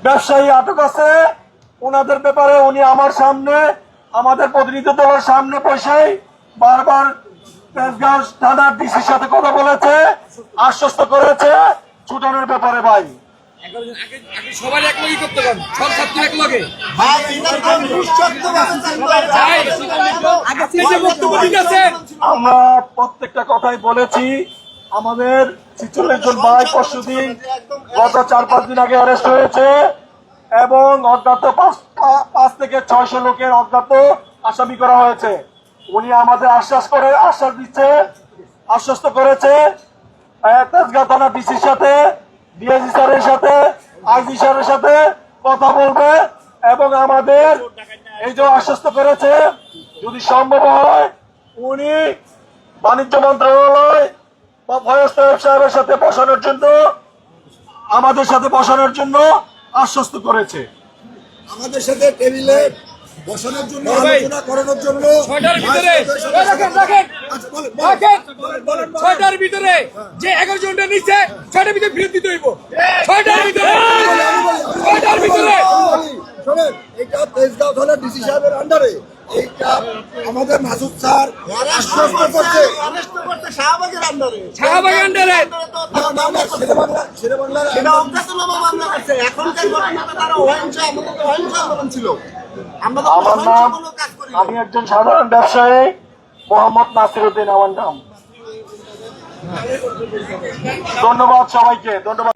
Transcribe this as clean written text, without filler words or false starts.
ব্যবসায়ী আটক আছে। ওনাদের ব্যাপারে উনি আমার সামনে, আমাদের প্রতিনিধি দলের সামনে বসেই বারবার তেজগাঁও থানার ডিসির সাথে কথা বলেছে, আশ্বস্ত করেছে ছুটানোর ব্যাপারে। ভাই সবাই এক লগে করতে পারেন, সব ছাত্র এক লগে। আমরা প্রত্যেকটা কথাই বলেছি। আমাদের 46 জন ভাই পরশুদিন গত 4-5 দিন আগে অ্যারেস্ট হয়েছে এবং অজ্ঞাত 5 থেকে 600 লোকের অজ্ঞাত আসামি করা হয়েছে। উনি আমাদের আশ্বাস দিচ্ছে, আশ্বস্ত করেছে তেজগাঁও থানা ডিসির সাথে, ডিআইজি স্যারের সাথে, আইজি স্যারের সাথে কথা বলবে এবং আমাদের এই যে আশ্বস্ত করেছে যদি সম্ভব হয় উনি বাণিজ্য মন্ত্রণালয় বা ফয়েজ সাহেবের সাথে বসানোর জন্য, আমাদের সাথে বসানোর জন্য আশ্বস্ত করেছে। আমাদের সাথে টেবিলে বসানোর জন্য, আলোচনা করানোর জন্য 6টার ভিতরে যে 11 জনটা নিচ্ছে 6টার ভিতরে ফেরত দিতে হইব। 6টার ভিতরে শোনেন, এটা তেজগাঁও থানার ডিসি সাহেবের আন্ডারে। এইটা আমাদের মাসুদ স্যার আশ্বস্ত করছে শাহবাগের আন্ডারে। আমার নাম, আমি একজন সাধারণ ব্যবসায়ী, মোহাম্মদ নাসিরউদ্দিন আমার নাম। ধন্যবাদ সবাইকে, ধন্যবাদ।